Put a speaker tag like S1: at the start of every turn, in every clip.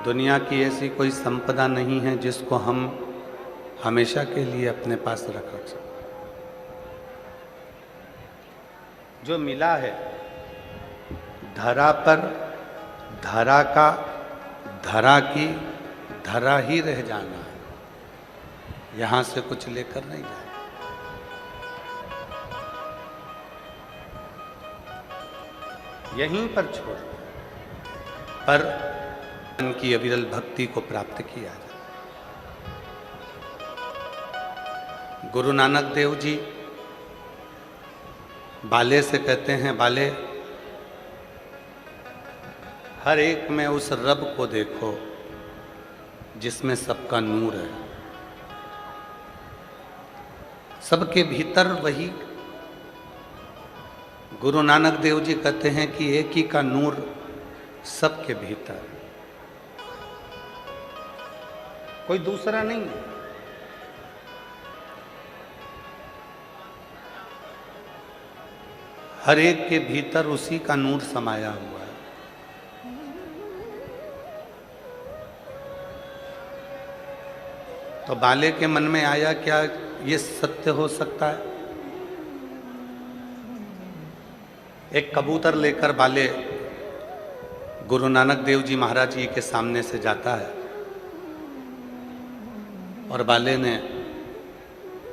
S1: दुनिया की ऐसी कोई संपदा नहीं है जिसको हम हमेशा के लिए अपने पास रख सकते। जो मिला है धरा पर, धरा का, धरा की धरा ही रह जाना है, यहां से कुछ लेकर नहीं जाए। यहीं पर छोड़ पर उनकी अविरल भक्ति को प्राप्त किया जाए। गुरु नानक देव जी बाले से कहते हैं, बाले हर एक में उस रब को देखो जिसमें सबका नूर है। सबके भीतर वही गुरु नानक देव जी कहते हैं कि एक ही का नूर सबके भीतर, कोई दूसरा नहीं है। हर एक के भीतर उसी का नूर समाया हुआ है। तो बाले के मन में आया, क्या ये सत्य हो सकता है? एक कबूतर लेकर बाले गुरु नानक देव जी महाराज जी के सामने से जाता है और बाले ने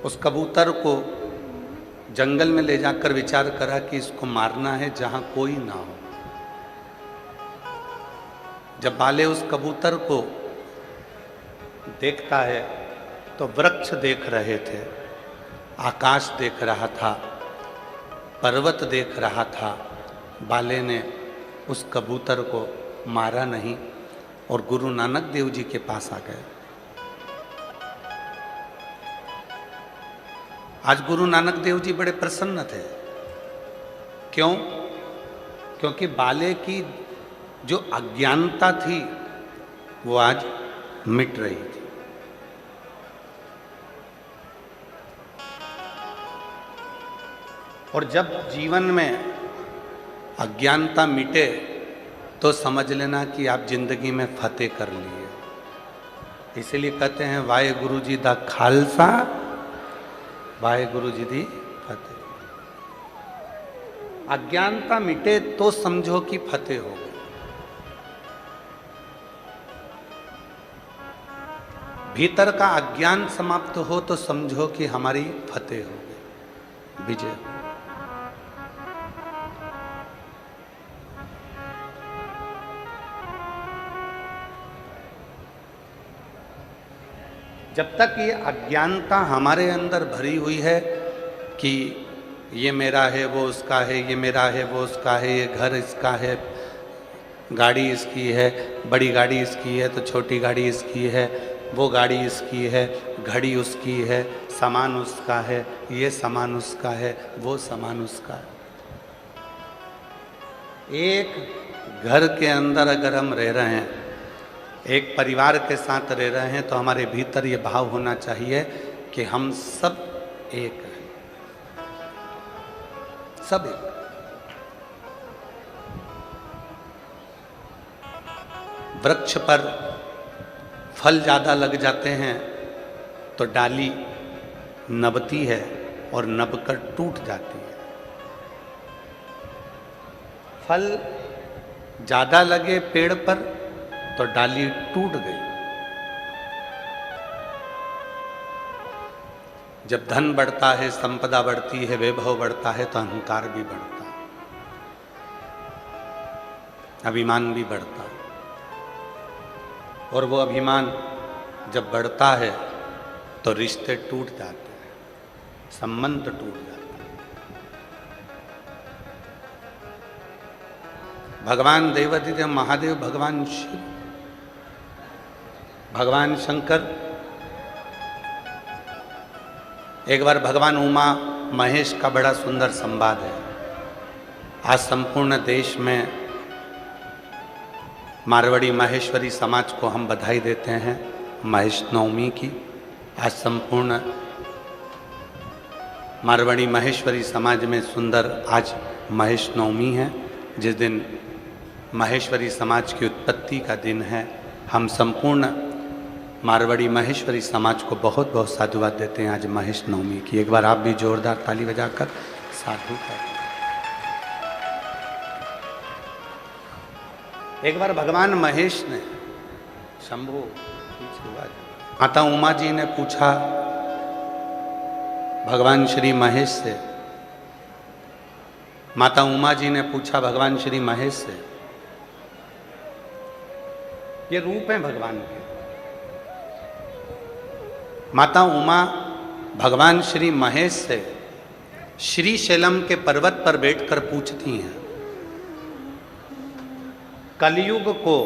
S1: उस कबूतर को जंगल में ले जाकर विचार करा कि इसको मारना है जहां कोई ना हो। जब बाले उस कबूतर को देखता है तो वृक्ष देख रहे थे, आकाश देख रहा था, पर्वत देख रहा था। बाले ने उस कबूतर को मारा नहीं और गुरु नानक देव जी के पास आ गए। आज गुरु नानक देव जी बड़े प्रसन्न थे। क्यों? क्योंकि बाले की जो अज्ञानता थी वो आज मिट रही थी। और जब जीवन में अज्ञानता मिटे तो समझ लेना कि आप जिंदगी में फतेह कर लिए। इसीलिए कहते हैं वाहे गुरु जी दा खालसा, वाहे गुरु जी दी फतेह। अज्ञानता मिटे तो समझो कि फतेह हो गई। भीतर का अज्ञान समाप्त हो तो समझो कि हमारी फतेह हो गई, विजय हो। जब तक ये अज्ञानता हमारे अंदर भरी हुई है कि ये मेरा है, वो उसका है, ये मेरा है, वो उसका है, ये घर इसका है, गाड़ी इसकी है, बड़ी गाड़ी इसकी है तो छोटी गाड़ी इसकी है, वो गाड़ी इसकी है, घड़ी उसकी है, सामान उसका है, ये सामान उसका है, वो सामान उसका है। एक घर के अंदर अगर हम रह रहे हैं, एक परिवार के साथ रह रहे हैं, तो हमारे भीतर ये भाव होना चाहिए कि हम सब एक हैं, सब एक। वृक्ष पर फल ज्यादा लग जाते हैं तो डाली नबती है और नबकर टूट जाती है। फल ज्यादा लगे पेड़ पर तो डाली टूट गई। जब धन बढ़ता है, संपदा बढ़ती है, वैभव बढ़ता है तो अहंकार भी बढ़ता है, अभिमान भी बढ़ता है। और वो अभिमान जब बढ़ता है तो रिश्ते टूट जाते हैं, संबंध टूट जाते हैं। भगवान देवाधिदेव महादेव, भगवान शिव, भगवान शंकर, एक बार भगवान उमा महेश का बड़ा सुंदर संवाद है। आज संपूर्ण देश में मारवाड़ी माहेश्वरी समाज को हम बधाई देते हैं महेश नवमी की। आज संपूर्ण मारवाड़ी माहेश्वरी समाज में सुंदर आज महेश नवमी है, जिस दिन माहेश्वरी समाज की उत्पत्ति का दिन है। हम संपूर्ण मारवाड़ी महेश्वरी समाज को बहुत बहुत साधुवाद देते हैं आज महेश नवमी की। एक बार आप भी जोरदार ताली बजाकर साधु करें। एक बार भगवान महेश ने शंभु माता उमा जी ने पूछा भगवान श्री महेश से, माता उमा जी ने पूछा भगवान श्री महेश से, ये रूप है भगवान के। माता उमा भगवान श्री महेश से श्री शैलम के पर्वत पर बैठकर पूछती हैं, कलयुग को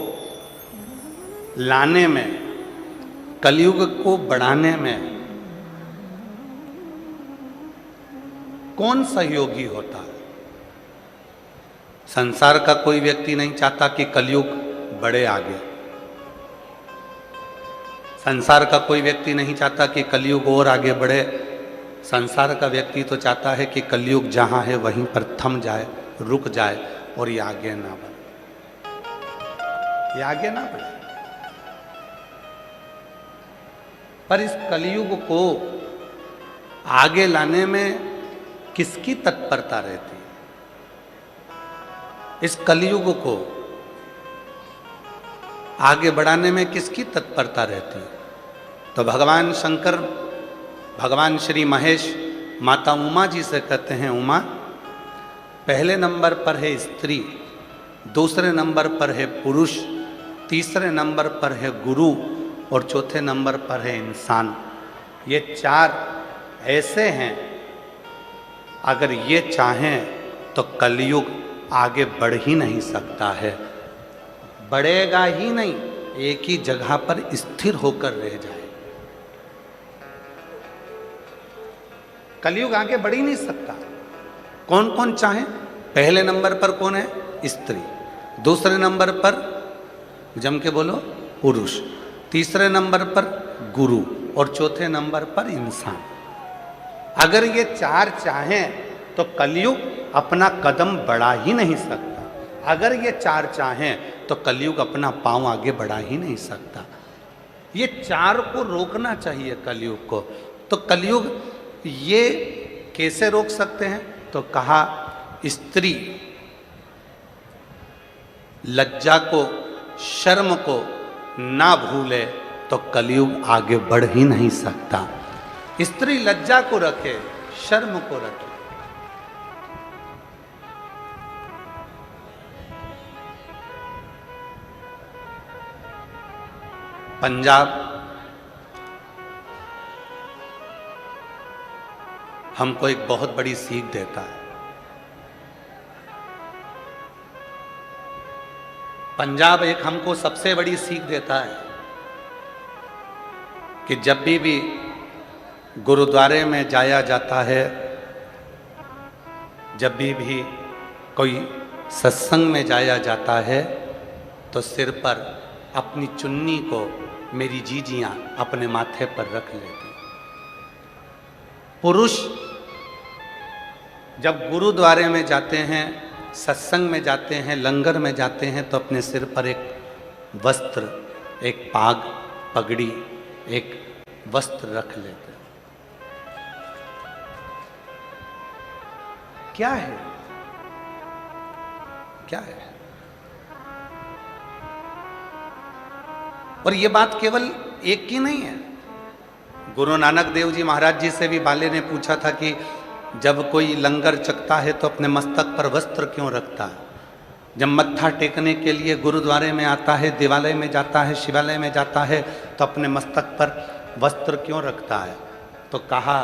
S1: लाने में, कलयुग को बढ़ाने में कौन सहयोगी होता है? संसार का कोई व्यक्ति नहीं चाहता कि कलयुग बढ़े आगे। संसार का कोई व्यक्ति नहीं चाहता कि कलयुग और आगे बढ़े। संसार का व्यक्ति तो चाहता है कि कलयुग जहां है वहीं पर थम जाए, रुक जाए और ये आगे ना बढ़े, ये आगे ना बढ़े। पर इस कलयुग को आगे लाने में किसकी तत्परता रहती है? इस कलयुग को आगे बढ़ाने में किसकी तत्परता रहती है? तो भगवान शंकर, भगवान श्री महेश माता उमा जी से कहते हैं, उमा, पहले नंबर पर है स्त्री, दूसरे नंबर पर है पुरुष, तीसरे नंबर पर है गुरु और चौथे नंबर पर है इंसान। ये चार ऐसे हैं, अगर ये चाहें तो कलयुग आगे बढ़ ही नहीं सकता है, बढ़ेगा ही नहीं, एक ही जगह पर स्थिर होकर रह जाए। कलयुग आगे बढ़ ही नहीं सकता। कौन कौन चाहे? पहले नंबर पर कौन है? स्त्री। दूसरे नंबर पर जम के बोलो पुरुष, तीसरे नंबर पर गुरु और चौथे नंबर पर इंसान। अगर ये चार चाहें तो कलयुग अपना कदम बढ़ा ही नहीं सकता। अगर ये चार चाहें तो कलयुग अपना पांव आगे बढ़ा ही नहीं सकता। ये चार को रोकना चाहिए कलयुग को। तो कलयुग ये कैसे रोक सकते हैं? तो कहा, स्त्री लज्जा को, शर्म को ना भूले तो कलयुग आगे बढ़ ही नहीं सकता। स्त्री लज्जा को रखे, शर्म को रखे। पंजाब हमको एक बहुत बड़ी सीख देता है। पंजाब एक हमको सबसे बड़ी सीख देता है कि जब भी गुरुद्वारे में जाया जाता है, जब भी कोई सत्संग में जाया जाता है, तो सिर पर अपनी चुन्नी को मेरी जीजियां अपने माथे पर रख लेती। पुरुष जब गुरुद्वारे में जाते हैं, सत्संग में जाते हैं, लंगर में जाते हैं, तो अपने सिर पर एक वस्त्र, एक पाग, पगड़ी, एक वस्त्र रख लेते हैं। क्या है? क्या है? और ये बात केवल एक की नहीं है। गुरु नानक देव जी महाराज जी से भी बाले ने पूछा था कि जब कोई लंगर चखता है तो अपने मस्तक पर वस्त्र क्यों रखता है? जब मत्था टेकने के लिए गुरुद्वारे में आता है, देवालय में जाता है, शिवालय में जाता है, तो अपने मस्तक पर वस्त्र क्यों रखता है? तो कहा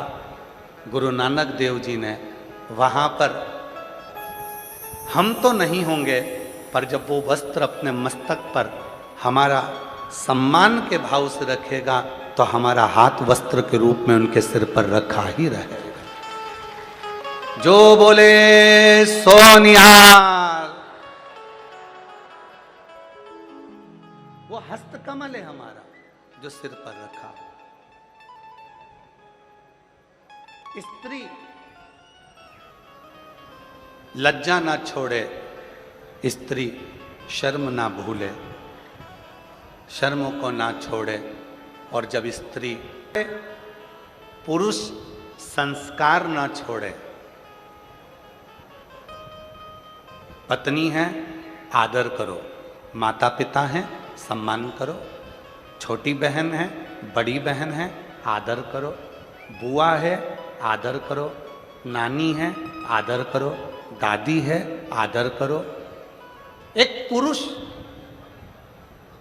S1: गुरु नानक देव जी ने, वहाँ पर हम तो नहीं होंगे, पर जब वो वस्त्र अपने मस्तक पर हमारा सम्मान के भाव से रखेगा तो हमारा हाथ वस्त्र के रूप में उनके सिर पर रखा ही रहेगा। जो बोले सो निहाल। वो हस्त कमल है हमारा जो सिर पर रखा। स्त्री लज्जा ना छोड़े, स्त्री शर्म ना भूले। शर्म को ना छोड़े। और जब स्त्री पुरुष संस्कार ना छोड़े, पत्नी है आदर करो, माता पिता हैं सम्मान करो, छोटी बहन है बड़ी बहन है आदर करो, बुआ है आदर करो, नानी है आदर करो, दादी है आदर करो। एक पुरुष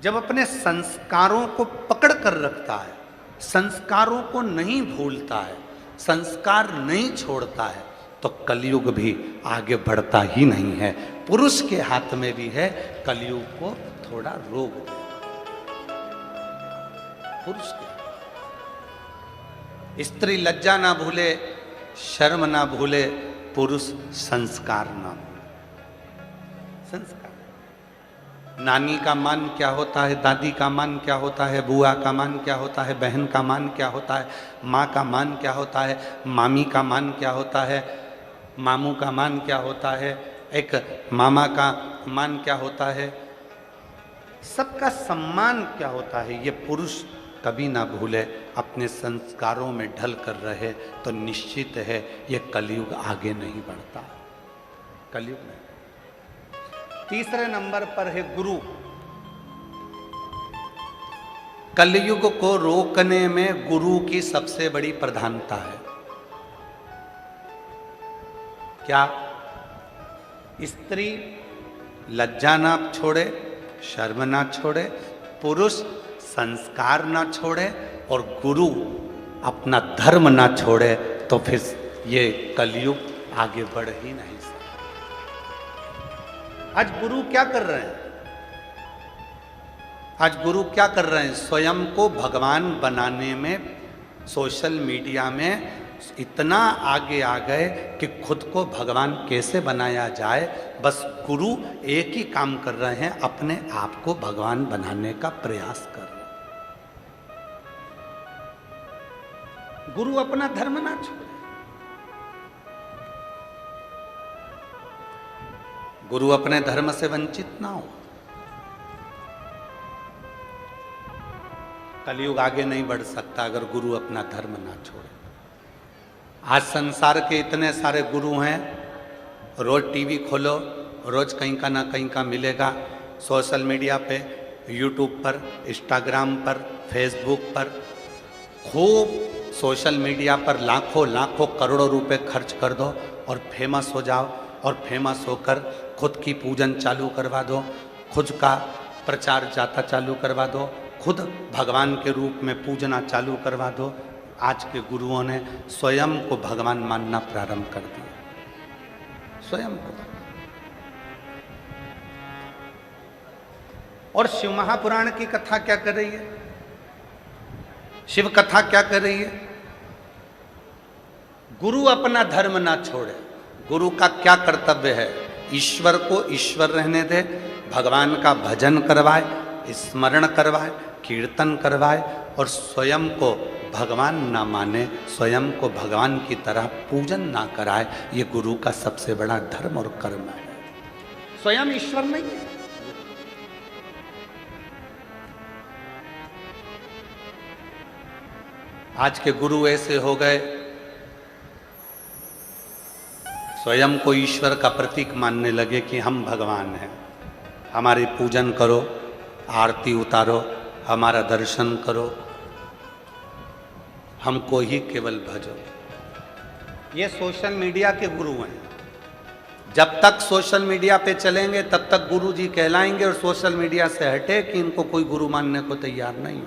S1: जब अपने संस्कारों को पकड़ कर रखता है, संस्कारों को नहीं भूलता है, संस्कार नहीं छोड़ता है, तो कलयुग भी आगे बढ़ता ही नहीं है। पुरुष के हाथ में भी है कलयुग को थोड़ा रोक दे। पुरुष के स्त्री लज्जा ना भूले, शर्म ना भूले, पुरुष संस्कार ना भूले। संस्कार, नानी का मान क्या होता है, दादी का मान क्या होता है, बुआ का मान क्या होता है, बहन का मान क्या होता है, माँ का मान क्या होता है, मामी का मान क्या होता है, मामू का मान क्या होता है, एक मामा का मान क्या होता है, सबका सम्मान क्या होता है, ये पुरुष कभी ना भूले, अपने संस्कारों में ढल कर रहे तो निश्चित है ये कलयुग आगे नहीं बढ़ता। कलयुग नहीं। तीसरे नंबर पर है गुरु। कलयुग को रोकने में गुरु की सबसे बड़ी प्रधानता है। क्या? स्त्री लज्जा ना छोड़े, शर्म ना छोड़े, पुरुष संस्कार ना छोड़े और गुरु अपना धर्म ना छोड़े, तो फिर ये कलयुग आगे बढ़ ही नहीं सकता। आज गुरु क्या कर रहे हैं? आज गुरु क्या कर रहे हैं? स्वयं को भगवान बनाने में सोशल मीडिया में इतना आगे आ गए कि खुद को भगवान कैसे बनाया जाए, बस गुरु एक ही काम कर रहे हैं, अपने आप को भगवान बनाने का प्रयास कर रहे हैं। गुरु अपना धर्म ना छोड़े। गुरु अपने धर्म से वंचित ना हो। कलयुग आगे नहीं बढ़ सकता अगर गुरु अपना धर्म ना छोड़े। आज संसार के इतने सारे गुरु हैं, रोज टीवी खोलो, रोज कहीं का ना कहीं का मिलेगा। सोशल मीडिया पे, यूट्यूब पर, इंस्टाग्राम पर, फेसबुक पर, खूब सोशल मीडिया पर लाखों लाखों करोड़ों रुपए खर्च कर दो और फेमस हो जाओ, और फेमस होकर खुद की पूजन चालू करवा दो, खुद का प्रचार जाता चालू करवा दो, खुद भगवान के रूप में पूजना चालू करवा दो। आज के गुरुओं ने स्वयं को भगवान मानना प्रारंभ कर दिया। स्वयं को। और शिव महापुराण की कथा क्या कर रही है? शिव कथा क्या कर रही है? गुरु अपना धर्म ना छोड़े। गुरु का क्या कर्तव्य है? ईश्वर को ईश्वर रहने दे, भगवान का भजन करवाए, स्मरण करवाए, कीर्तन करवाए, और स्वयं को भगवान ना माने, स्वयं को भगवान की तरह पूजन ना कराए। ये गुरु का सबसे बड़ा धर्म और कर्म है। स्वयं ईश्वर नहीं है। आज के गुरु ऐसे हो गए, स्वयं को ईश्वर का प्रतीक मानने लगे कि हम भगवान हैं, हमारी पूजन करो, आरती उतारो, हमारा दर्शन करो, हमको ही केवल भजो। ये सोशल मीडिया के गुरु हैं। जब तक सोशल मीडिया पे चलेंगे तब तक गुरु जी कहलाएंगे, और सोशल मीडिया से हटे कि इनको कोई गुरु मानने को तैयार नहीं हो।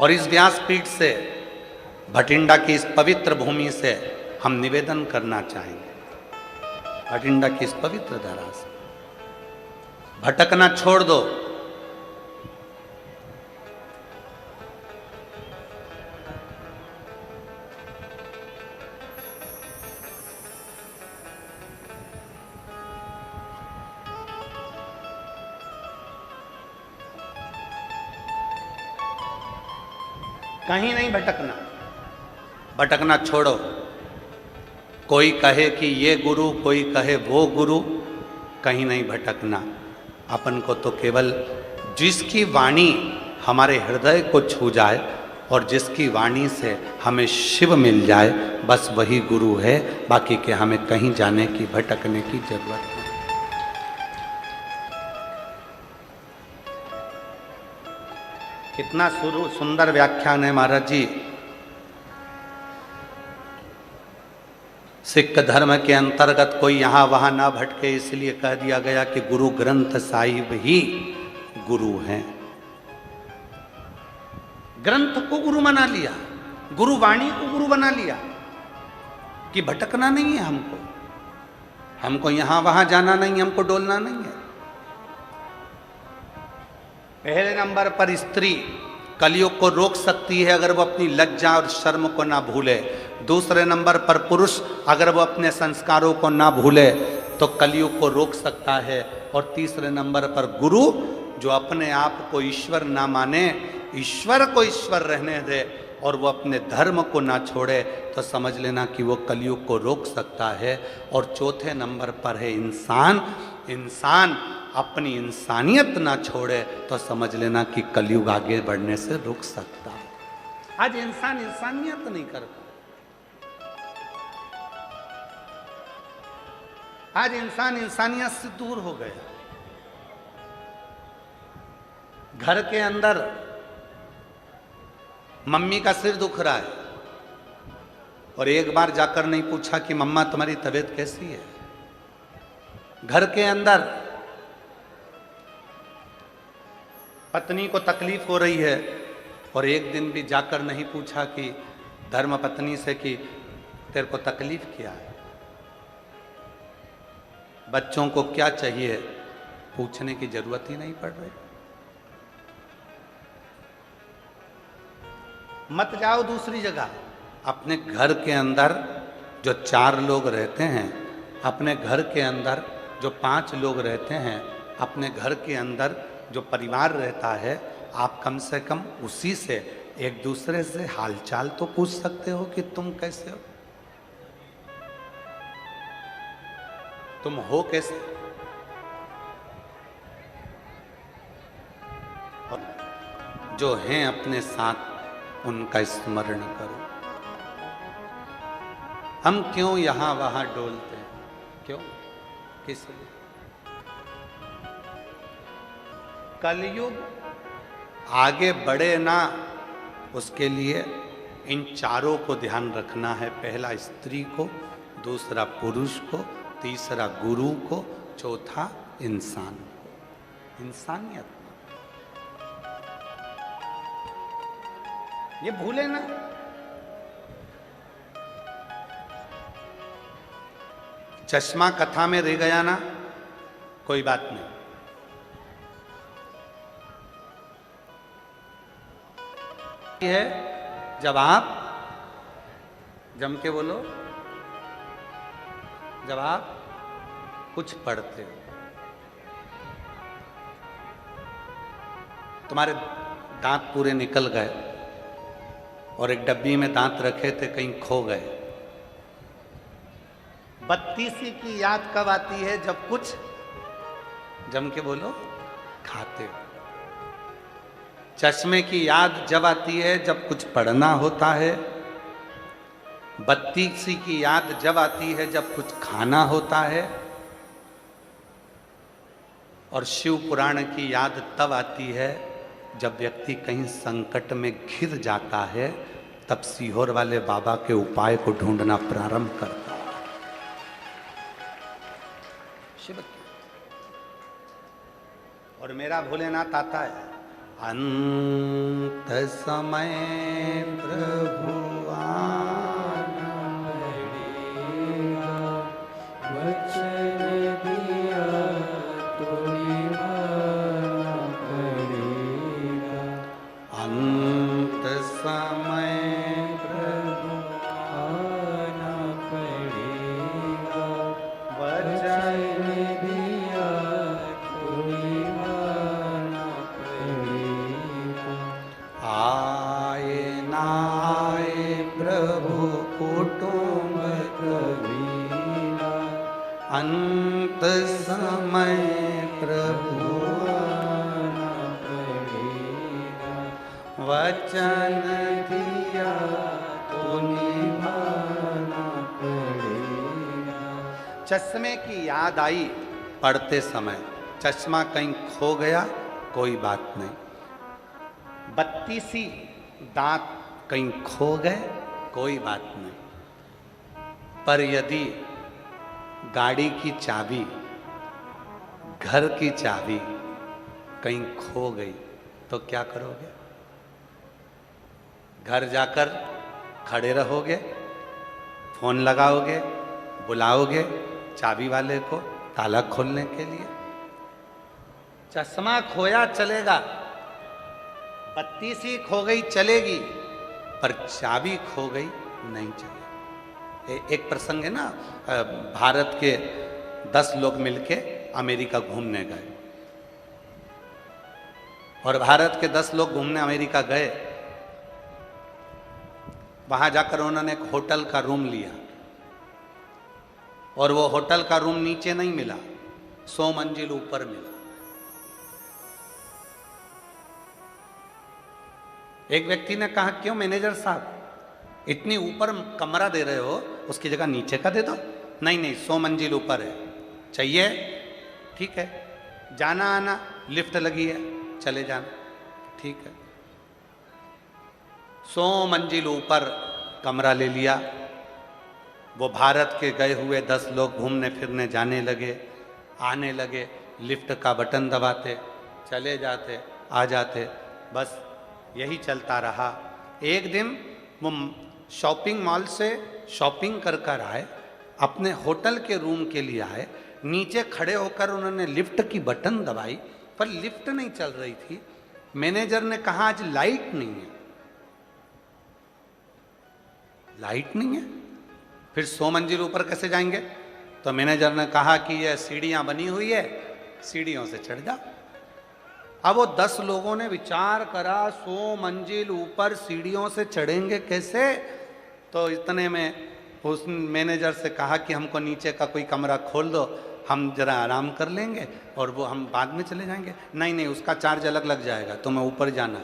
S1: और इस व्यासपीठ से, भटिंडा की इस पवित्र भूमि से हम निवेदन करना चाहेंगे, भटिंडा की इस पवित्र धरा से भटकना छोड़ दो। कहीं नहीं भटकना, भटकना छोड़ो। कोई कहे कि ये गुरु, कोई कहे वो गुरु, कहीं नहीं भटकना। अपन को तो केवल जिसकी वाणी हमारे हृदय को छू जाए और जिसकी वाणी से हमें शिव मिल जाए, बस वही गुरु है। बाकी के हमें कहीं जाने की, भटकने की जरूरत नहीं। कितना सुंदर व्याख्यान है महाराज जी। सिख धर्म के अंतर्गत कोई यहाँ वहाँ ना भटके, इसलिए कह दिया गया कि गुरु ग्रंथ साहिब ही गुरु हैं। ग्रंथ को गुरु बना लिया, गुरु वाणी को गुरु बना लिया कि भटकना नहीं है हमको, हमको यहाँ वहाँ जाना नहीं, हमको डोलना नहीं है। पहले नंबर पर स्त्री कलयुग को रोक सकती है अगर वो अपनी लज्जा और शर्म को ना भूले। दूसरे नंबर पर पुरुष अगर वो अपने संस्कारों को ना भूले तो कलयुग को रोक सकता है। और तीसरे नंबर पर गुरु जो अपने आप को ईश्वर ना माने, ईश्वर को ईश्वर रहने दे और वो अपने धर्म को ना छोड़े, तो समझ लेना कि वो कलयुग को रोक सकता है। और चौथे नंबर पर है इंसान। इंसान अपनी इंसानियत ना छोड़े तो समझ लेना कि कलयुग आगे बढ़ने से रुक सकता है। आज इंसान इंसानियत नहीं करता, आज इंसान इंसानियत से दूर हो गया। घर के अंदर मम्मी का सिर दुख रहा है और एक बार जाकर नहीं पूछा कि मम्मा तुम्हारी तबीयत कैसी है। घर के अंदर पत्नी को तकलीफ हो रही है और एक दिन भी जाकर नहीं पूछा कि धर्म पत्नी से कि तेरे को तकलीफ क्या है, बच्चों को क्या चाहिए, पूछने की जरूरत ही नहीं पड़ रही। मत जाओ दूसरी जगह, अपने घर के अंदर जो 4 लोग रहते हैं, अपने घर के अंदर जो 5 लोग रहते हैं, अपने घर के अंदर जो परिवार रहता है, आप कम से कम उसी से एक दूसरे से हालचाल तो पूछ सकते हो कि तुम कैसे हो, तुम हो कैसे। और जो हैं अपने साथ उनका स्मरण करो। हम क्यों यहां वहां डोलते हैं, क्यों, किस लिए? कलयुग आगे बढ़े ना, उसके लिए इन चारों को ध्यान रखना है। पहला स्त्री को, दूसरा पुरुष को, तीसरा गुरु को, चौथा इंसान को, इंसानियत। ये भूले ना। चश्मा कथा में रह गया ना, कोई बात नहीं। है जब आप, जम के बोलो, जब आप कुछ पढ़ते हो, तुम्हारे दांत पूरे निकल गए और एक डब्बी में दांत रखे थे, कहीं खो गए। 32वीं की याद कब आती है? जब कुछ, जम के बोलो, खाते हो। चश्मे की याद जब आती है जब कुछ पढ़ना होता है। 32वीं की याद जब आती है जब कुछ खाना होता है। और शिव पुराण की याद तब आती है जब व्यक्ति कहीं संकट में घिर जाता है, तब सीहोर वाले बाबा के उपाय को ढूंढना प्रारंभ करता है। शिव और मेरा भोलेनाथ आता है। अंत समय प्रभु आना पड़ेगा, वचन दिया तो निभाना पड़ेगा। अंत समय प्रभु आना पड़ेगा, वचन दिया तो निभाना पड़ेगा। आए ना आए वचन दिया तो निभाना पड़ेगा। चश्मे की याद आई पढ़ते समय, चश्मा कहीं खो गया कोई बात नहीं, 32 दांत कहीं खो गए कोई बात नहीं, पर यदि गाड़ी की चाबी, घर की चाबी कहीं खो गई तो क्या करोगे? घर जाकर खड़े रहोगे, फोन लगाओगे, बुलाओगे चाबी वाले को ताला खोलने के लिए? चश्मा खोया चलेगा, 32 खो गई चलेगी, पर चाबी खो गई नहीं चलेगी। एक प्रसंग है ना, भारत के 10 लोग मिलके अमेरिका घूमने गए, और भारत के 10 लोग घूमने अमेरिका गए। वहां जाकर उन्होंने एक होटल का रूम लिया, और वो होटल का रूम नीचे नहीं मिला, 100 मंजिल ऊपर मिला। एक व्यक्ति ने कहा, क्यों मैनेजर साहब इतनी ऊपर कमरा दे रहे हो, उसकी जगह नीचे का दे दो। नहीं नहीं, 100 मंजिल ऊपर है, चाहिए? ठीक है, जाना आना लिफ्ट लगी है, चले जाना, ठीक है। 100 मंजिल ऊपर कमरा ले लिया। वो भारत के गए हुए 10 लोग घूमने फिरने जाने लगे, आने लगे, लिफ्ट का बटन दबाते, चले जाते, आ जाते, बस यही चलता रहा। एक दिन वो शॉपिंग मॉल से शॉपिंग कर कर आए, अपने होटल के रूम के लिए आए, नीचे खड़े होकर उन्होंने लिफ्ट की बटन दबाई, पर लिफ्ट नहीं चल रही थी। मैनेजर ने कहा, आज लाइट नहीं है। लाइट नहीं है, फिर 100 मंजिल ऊपर कैसे जाएंगे? तो मैनेजर ने कहा कि यह सीढ़ियां बनी हुई है, सीढ़ियों से चढ़ जा। अब वो 10 लोगों ने विचार करा, 100 मंजिल ऊपर सीढ़ियों से चढ़ेंगे कैसे? तो इतने में उस मैनेजर से कहा कि हमको नीचे का कोई कमरा खोल दो, हम जरा आराम कर लेंगे और वो हम बाद में चले जाएंगे। नहीं नहीं, उसका चार्ज अलग लग जाएगा, तुम्हें ऊपर जाना।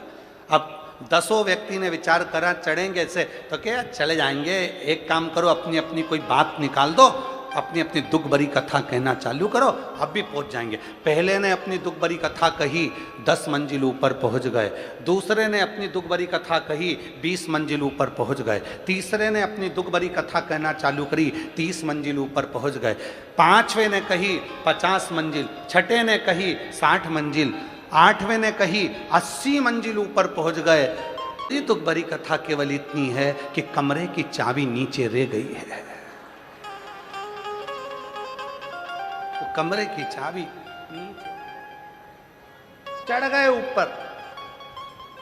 S1: अब 10 व्यक्ति ने विचार करा, चढ़ेंगे ऐसे, तो क्या चले जाएंगे। एक काम करो, अपनी अपनी कोई बात निकाल दो, अपनी अपनी दुख भरी कथा कहना चालू करो, अब भी पहुंच जाएंगे। पहले ने अपनी दुख भरी कथा कही, 10 मंजिल ऊपर पहुंच गए। दूसरे ने अपनी दुख भरी कथा कही, 20 मंजिल ऊपर पहुंच गए। तीसरे ने अपनी दुख भरी कथा कहना चालू करी, 30 मंजिल ऊपर पहुंच गए। 5वें ने कही 50 मंजिल, 6ठे ने कही 60 मंजिल, 8वें ने कही 80 मंजिल ऊपर पहुंच गए। ये दुख भरी कथा केवल इतनी है कि कमरे की चाबी नीचे रह गई है। कमरे की चाबी नीचे, चढ़ गए ऊपर।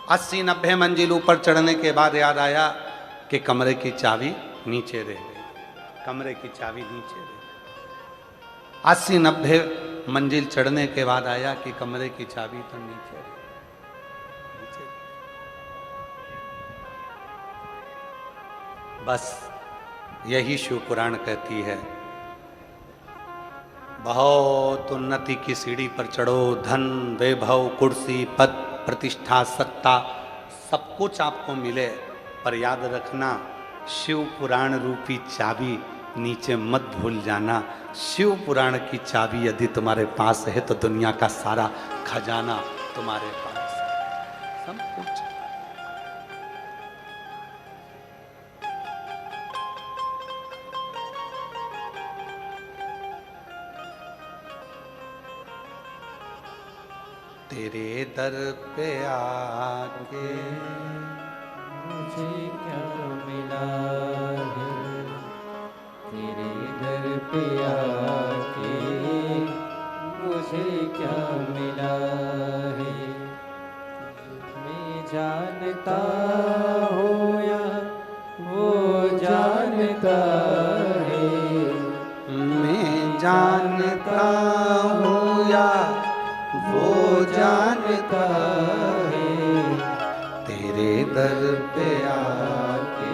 S1: 80-90 मंजिल ऊपर चढ़ने के बाद याद आया कि कमरे की चाबी नीचे रह गई। कमरे की चाबी नीचे रह गई। 80-90 मंजिल चढ़ने के बाद आया कि कमरे की चाबी तो नीचे रह गई। बस यही शिव पुराण कहती है, बहुत उन्नति की सीढ़ी पर चढ़ो, धन वैभव कुर्सी पद प्रतिष्ठा सत्ता सब कुछ आपको मिले, पर याद रखना शिव पुराण रूपी चाबी नीचे मत भूल जाना। शिव पुराण की चाबी यदि तुम्हारे पास है तो दुनिया का सारा खजाना तुम्हारे पास है, सब कुछ। तेरे दर पे आके
S2: मुझे क्या मिला है, तेरे दर पे आके मुझे क्या मिला है। मैं जानता हूँ या वो जानता है,
S1: मैं जानता हूँ या वो जानता है, तेरे दर पे आके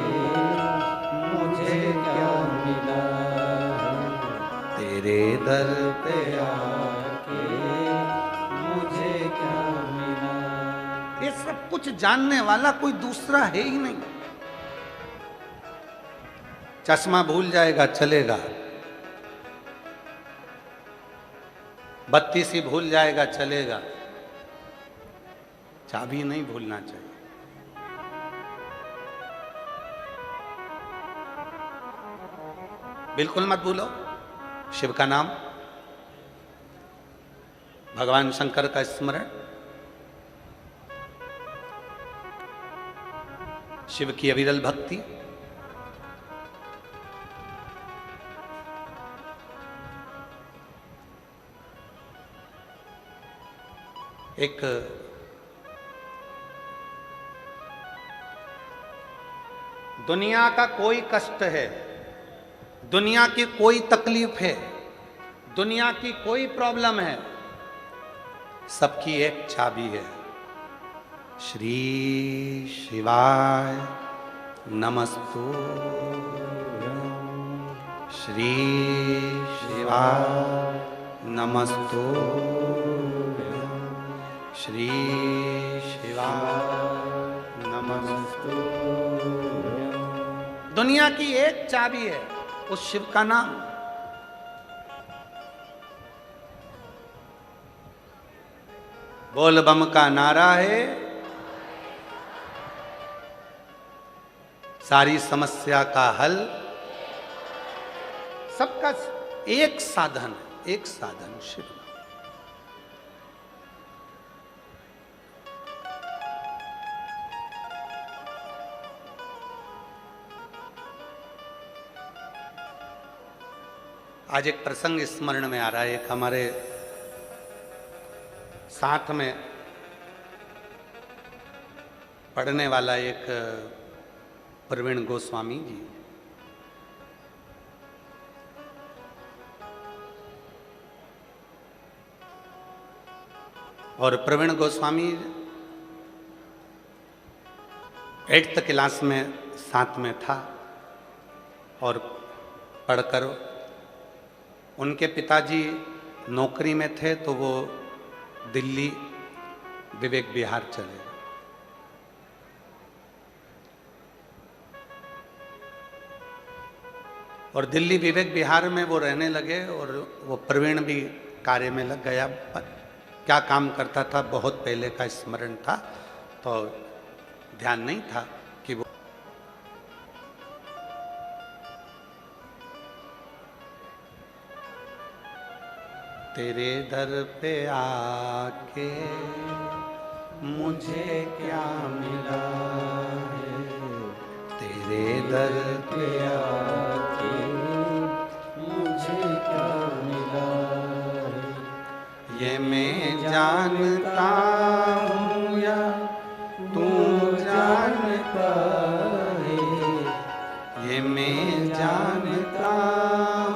S2: मुझे क्या मिला है,
S1: तेरे दर पे
S2: आके मुझे क्या मिला।
S1: ये सब कुछ जानने वाला कोई दूसरा है ही नहीं। चश्मा भूल जाएगा चलेगा, बत्ती सी भूल जाएगा चलेगा, चाबी नहीं भूलना चाहिए। बिल्कुल मत भूलो शिव का नाम, भगवान शंकर का स्मरण, शिव की अविरल भक्ति। एक दुनिया का कोई कष्ट है, दुनिया की कोई तकलीफ है, दुनिया की कोई प्रॉब्लम है, सबकी एक चाबी है, श्री शिवाय नमस्तु, श्री शिवाय नमस्तु, श्री शिवाय नमस्तु। दुनिया की एक चाबी है उस शिव का नाम। बोल बम का नारा है, सारी समस्या का हल, सबका एक साधन, एक साधन शिव। आज एक प्रसंग स्मरण में आ रहा है। एक हमारे साथ में पढ़ने वाला एक प्रवीण गोस्वामी जी, और प्रवीण गोस्वामी 8th क्लास में साथ में था और पढ़कर उनके पिताजी नौकरी में थे तो वो दिल्ली विवेक विहार चले। और दिल्ली विवेक विहार में वो रहने लगे और वो प्रवीण भी कार्य में लग गया। क्या काम करता था बहुत पहले का स्मरण था, तो ध्यान नहीं था कि वो तेरे दर पे आके मुझे क्या मिला है, तेरे दर पे आके मुझे क्या मिला है, ये मैं जानता हूँ या तू जानता है, ये मैं जानता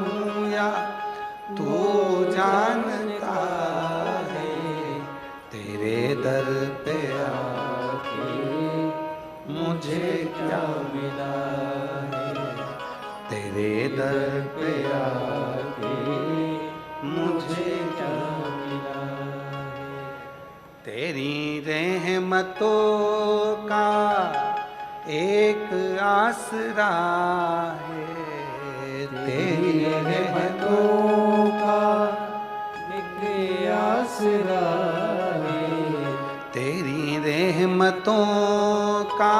S1: हूँ या तू जानता है, तेरे दर पे आके मुझे क्या मिला है, तेरे दर पे आके मुझे क्या मिला है, तेरी रहमतों का एक आसरा है, तेरी रहमतों का एक आसरा है, तेरी रहमतों का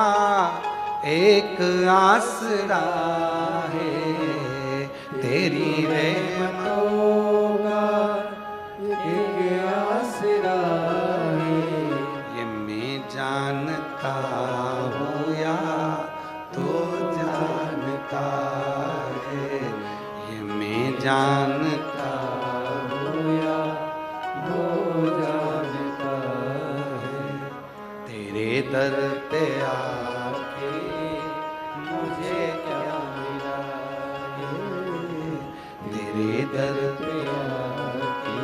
S1: एक आसरा है, तेरी रहमतों का एक आसरा है, ये मैं जानता हूँ या तो जानता है, ये मैं जानता हूँ या वो जानता है, तेरे दर पे आके मुझे क्या मिला है, तेरे दर पे आके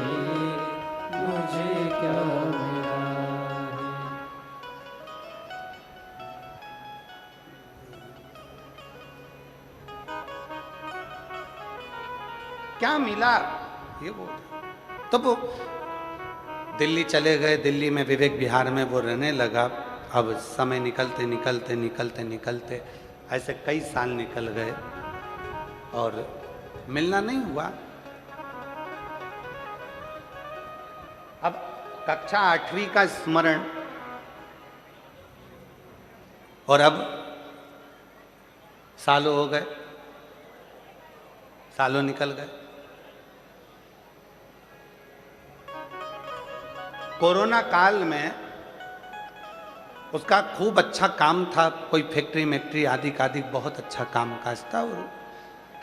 S1: मुझे क्या मिला है। क्या मिला ये बोल। तो वो दिल्ली चले गए, दिल्ली में विवेक विहार में वो रहने लगा। अब समय निकलते निकलते निकलते निकलते ऐसे कई साल निकल गए और मिलना नहीं हुआ। अब कक्षा 8वीं का स्मरण, और अब सालों हो गए, सालों निकल गए। कोरोना काल में उसका खूब अच्छा काम था, कोई फैक्ट्री मैक्ट्री आदि का आदि बहुत अच्छा काम काज था। और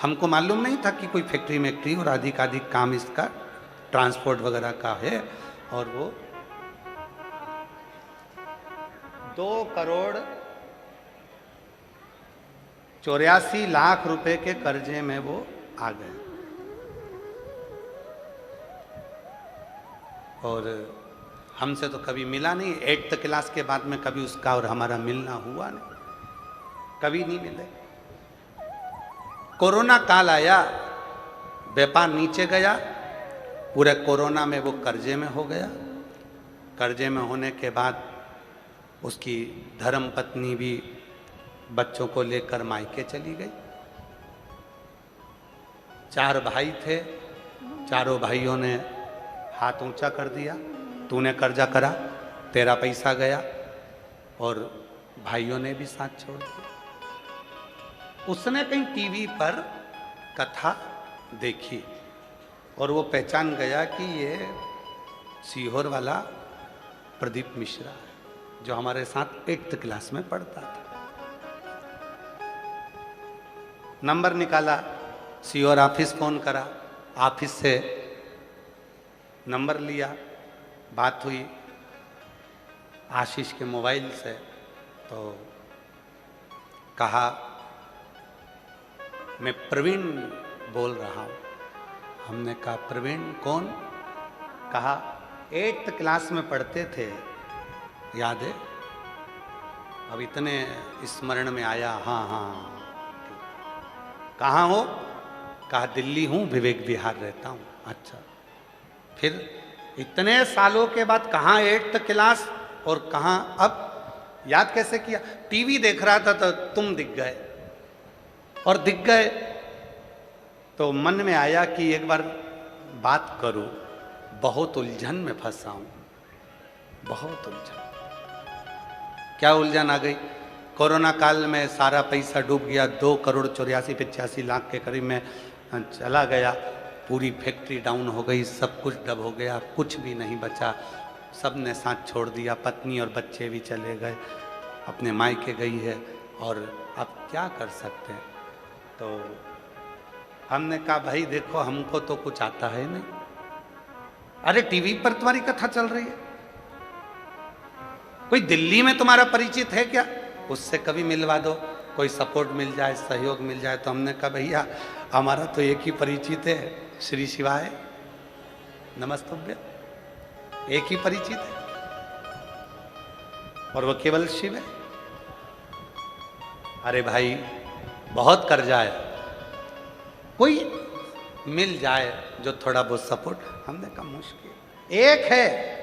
S1: हमको मालूम नहीं था कि कोई फैक्ट्री मैक्ट्री और आदि का आदि काम इसका ट्रांसपोर्ट वगैरह का है। और वो 2,84,00,000 रुपए के कर्जे में वो आ गए। और हमसे तो कभी मिला नहीं, 8th क्लास के बाद में कभी उसका और हमारा मिलना हुआ नहीं, कभी नहीं मिले। कोरोना काल आया, व्यापार नीचे गया, पूरे कोरोना में वो कर्जे में हो गया। कर्जे में होने के बाद उसकी धर्म पत्नी भी बच्चों को लेकर मायके चली गई। 4 भाई थे, चारों भाइयों ने हाथ ऊंचा कर दिया, तूने कर्जा करा, तेरा पैसा गया। और भाइयों ने भी साथ छोड़ दिया। उसने कहीं टीवी पर कथा देखी और वो पहचान गया कि ये सीहोर वाला प्रदीप मिश्रा है, जो हमारे साथ 8th क्लास में पढ़ता था। नंबर निकाला, सीहोर ऑफिस फोन करा, ऑफिस से नंबर लिया, बात हुई आशीष के मोबाइल से। तो कहा मैं प्रवीण बोल रहा हूँ। हमने कहा प्रवीण कौन? कहा 8th क्लास में पढ़ते थे, याद है? अब इतने स्मरण में आया। हाँ हाँ, कहाँ हो? कहा दिल्ली हूँ, विवेक विहार रहता हूँ। अच्छा, फिर इतने सालों के बाद कहाँ 8th क्लास और कहाँ? अब याद कैसे किया? टीवी देख रहा था तो तुम दिख गए, और दिख गए तो मन में आया कि एक बार बात करूं। बहुत उलझन में फंसा हूं, बहुत उलझन। क्या उलझन आ गई? कोरोना काल में सारा पैसा डूब गया, 2,84,85,00,000 के करीब में चला गया। पूरी फैक्ट्री डाउन हो गई, सब कुछ डब हो गया, कुछ भी नहीं बचा। सब ने साथ छोड़ दिया, पत्नी और बच्चे भी चले गए, अपने मायके गई है। और अब क्या कर सकते हैं? तो हमने कहा भाई देखो, हमको तो कुछ आता है नहीं। अरे टीवी पर तुम्हारी कथा चल रही है, कोई दिल्ली में तुम्हारा परिचित है क्या? उससे कभी मिलवा दो, कोई सपोर्ट मिल जाए, सहयोग मिल जाए। तो हमने कहा भैया हमारा तो एक ही परिचित है, श्री शिवाय नमस्तुभ्य, एक ही परिचित है और वो केवल शिव है। अरे भाई बहुत कर्जा है, कोई मिल जाए जो थोड़ा बहुत सपोर्ट। हमने कहा मुश्किल। एक है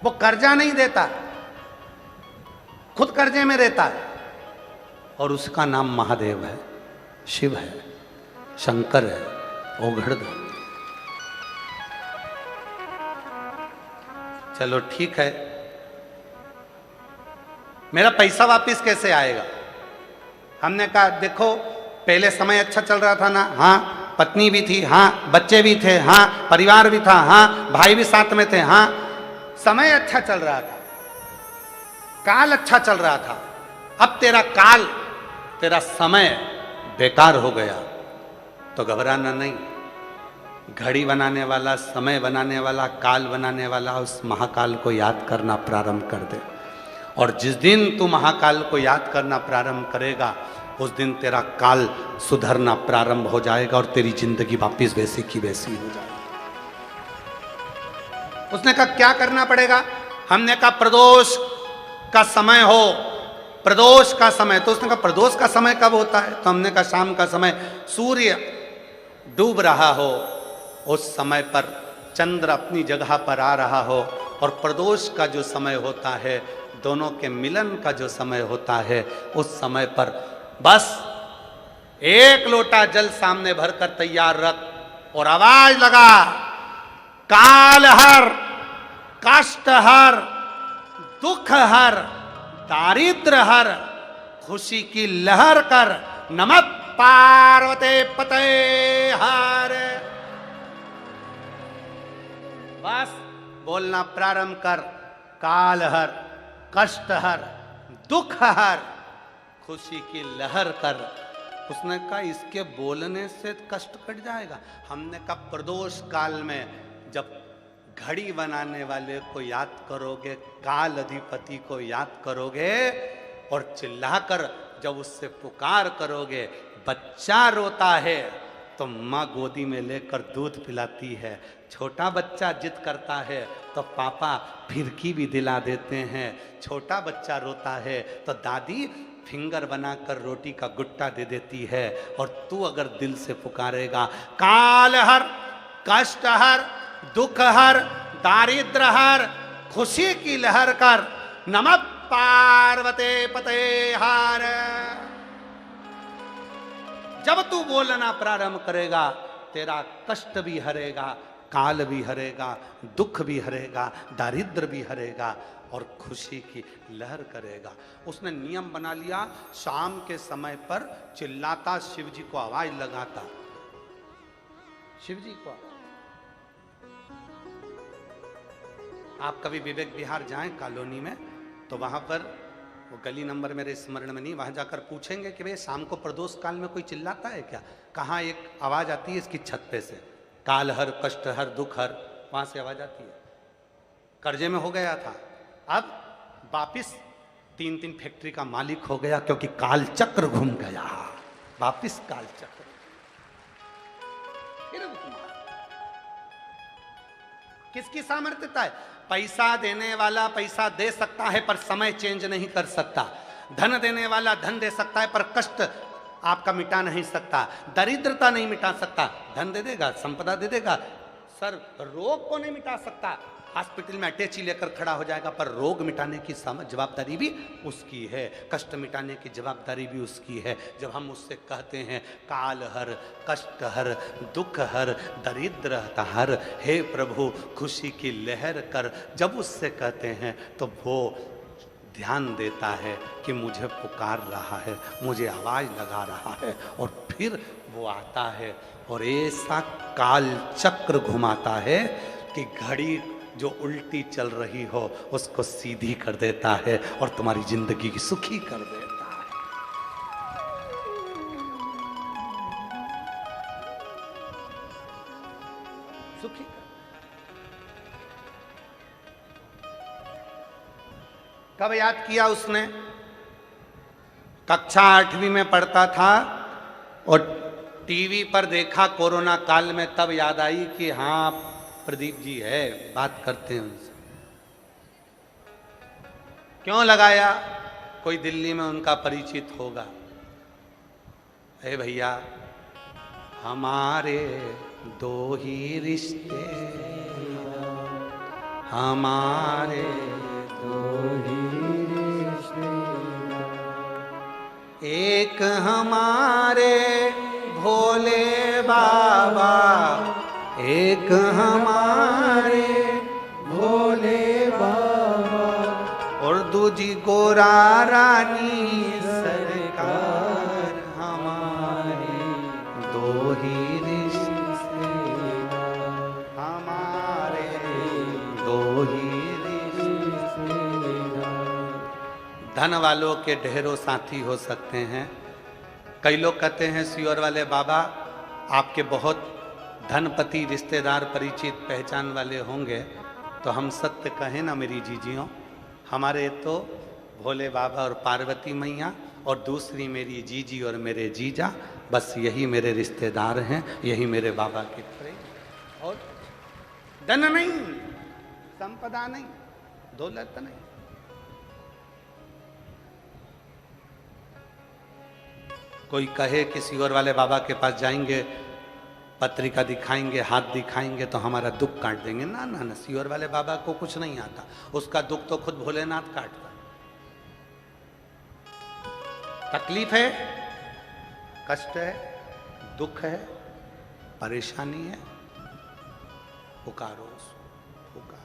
S1: वो कर्जा नहीं देता, खुद कर्जे में रहता है, और उसका नाम महादेव है, शिव है, शंकर है, ओघड़दानी। चलो ठीक है, मेरा पैसा वापस कैसे आएगा? हमने कहा देखो पहले समय अच्छा चल रहा था ना, हाँ, पत्नी भी थी, हाँ, बच्चे भी थे, हाँ, परिवार भी था, हाँ, भाई भी साथ में थे, हाँ, समय अच्छा चल रहा था, काल अच्छा चल रहा था। अब तेरा काल, तेरा समय बेकार हो गया तो घबराना नहीं। घड़ी बनाने वाला, समय बनाने वाला, काल बनाने वाला उस महाकाल को याद करना प्रारंभ कर दे। और जिस दिन तू महाकाल को याद करना प्रारंभ करेगा, उस दिन तेरा काल सुधरना प्रारंभ हो जाएगा और तेरी जिंदगी वापिस वैसी की वैसी हो जाएगी। उसने कहा क्या करना पड़ेगा? हमने कहा प्रदोष का समय हो, प्रदोष का समय। तो उसने कहा प्रदोष का समय कब होता है? तो हमने कहा शाम का समय, सूर्य डूब रहा हो, उस समय पर चंद्र अपनी जगह पर आ रहा हो और प्रदोष का जो समय होता है, दोनों के मिलन का जो समय होता है, उस समय पर बस एक लोटा जल सामने भरकर तैयार रख और आवाज लगा, काल हर, कष्ट हर, दुख हर, दारिद्र हर, खुशी की लहर कर, नमः पार्वते पते हर। बस बोलना प्रारंभ कर, काल हर, कष्ट हर, दुख हर, खुशी की लहर कर। उसने कहा इसके बोलने से कष्ट कट जाएगा। हमने कहा प्रदोष काल में जब घड़ी बनाने वाले को याद करोगे, काल अधिपति को याद करोगे और चिल्लाकर जब उससे पुकार करोगे, बच्चा रोता है तो माँ गोदी में लेकर दूध पिलाती है, छोटा बच्चा जिद करता है तो पापा फिरकी भी दिला देते हैं, छोटा बच्चा रोता है तो दादी फिंगर बनाकर रोटी का गुट्टा दे देती है। और तू अगर दिल से पुकारेगा, काल हर, कष्ट हर, दुख हर, दारिद्र हर, खुशी की लहर कर, नमः पार्वते पते हर। जब तू बोलना प्रारंभ करेगा, तेरा कष्ट भी हरेगा, काल भी हरेगा, दुख भी हरेगा, दारिद्र भी हरेगा और खुशी की लहर करेगा। उसने नियम बना लिया, शाम के समय पर चिल्लाता, शिव जी को आवाज लगाता, शिव जी को। आप कभी विवेक विहार जाएं कॉलोनी में, तो वहां पर वो गली नंबर मेरे स्मरण में नहीं, वहां जाकर पूछेंगे कि भाई शाम को प्रदोष काल में कोई चिल्लाता है क्या? कहाँ एक आवाज आती है इसकी छत पे से, काल हर, कष्ट हर, दुख हर, वहां से आवाज आती है। कर्जे में हो गया था, अब वापिस 3-3 फैक्ट्री का मालिक हो गया, क्योंकि काल चक्र घूम गया, वापिस काल चक्र। किसकी सामर्थ्यता है? पैसा देने वाला पैसा दे सकता है पर समय चेंज नहीं कर सकता, धन देने वाला धन दे सकता है पर कष्ट आपका मिटा नहीं सकता, दरिद्रता नहीं मिटा सकता। धन दे देगा, संपदा दे देगा, सर रोग को नहीं मिटा सकता, हॉस्पिटल में अटैची लेकर खड़ा हो जाएगा, पर रोग मिटाने की जवाबदारी भी उसकी है, कष्ट मिटाने की जवाबदारी भी उसकी है। जब हम उससे कहते हैं काल हर, कष्ट हर, दुख हर, दरिद्र हर, हे प्रभु खुशी की लहर कर, जब उससे कहते हैं तो वो ध्यान देता है कि मुझे पुकार रहा है, मुझे आवाज लगा रहा है, और फिर वो आता है और ऐसा काल चक्र घुमाता है कि घड़ी जो उल्टी चल रही हो उसको सीधी कर देता है और तुम्हारी जिंदगी की सुखी कर देता है। सुखी कर। कब याद किया उसने? कक्षा 8वीं में पढ़ता था और टीवी पर देखा कोरोना काल में, तब याद आई कि हाँ प्रदीप जी है, बात करते हैं उनसे। क्यों लगाया? कोई दिल्ली में उनका परिचित होगा, हे भैया हमारे दो ही रिश्ते, हमारे
S2: दो ही रिश्ते,
S1: एक हमारे भोले बाबा, एक हमारे
S2: भोले बाबा,
S1: और दूजी गोरा रानी सरकार, हमारे दो ही रिश्ते, हमारे दो ही रिश्ते। धन वालों के ढेरों साथी हो सकते हैं। कई लोग कहते हैं सियोर वाले बाबा आपके बहुत धनपति रिश्तेदार परिचित पहचान वाले होंगे, तो हम सत्य कहें ना मेरी जीजियों, हमारे तो भोले बाबा और पार्वती मैया और दूसरी मेरी जीजी और मेरे जीजा, बस यही मेरे रिश्तेदार हैं, यही मेरे बाबा के प्रेम। और धन नहीं, संपदा नहीं, दौलत नहीं। कोई कहे कि सियोर वाले बाबा के पास जाएंगे, पत्रिका दिखाएंगे, हाथ दिखाएंगे तो हमारा दुख काट देंगे। ना ना ना, सीवर वाले बाबा को कुछ नहीं आता, उसका दुख तो खुद भोलेनाथ काटता। तकलीफ है, कष्ट है, दुख है, परेशानी है, पुकारो उसको, पुकारो।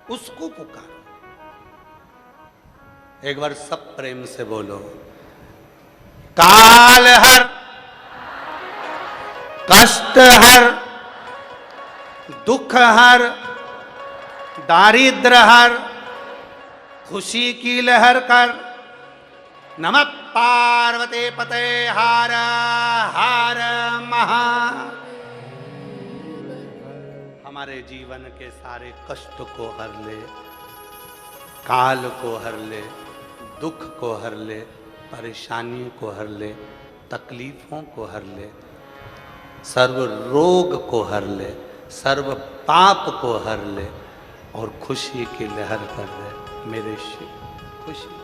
S1: उसको पुकारो। एक बार सब प्रेम से बोलो, काल हर, कष्ट हर, दुख हर, दारिद्र हर, खुशी की लहर कर। नमः पार्वती पते हर हर महा। हमारे जीवन के सारे कष्ट को हर ले, काल को हर ले, दुख को हर ले, परेशानियों को हर ले, तकलीफों को हर ले, सर्व रोग को हर ले, सर्व पाप को हर ले और खुशी की लहर कर दे मेरे शिव। खुशी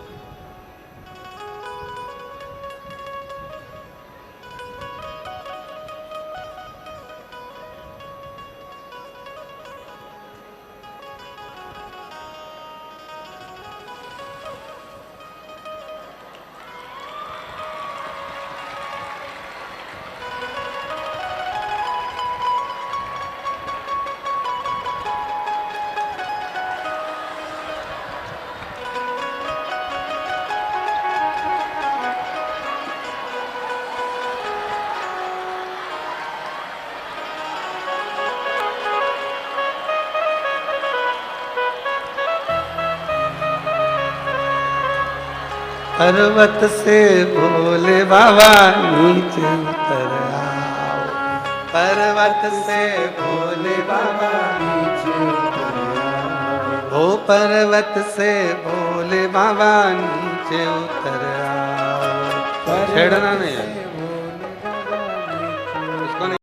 S1: पर्वत से भोले बाबा नीचे उतर आओ। पर्वत से भोले बाबा नीचे उतर आओ। ओ पर्वत से भोले बाबा नीचे उतर आओ। छेड़ना नहीं है।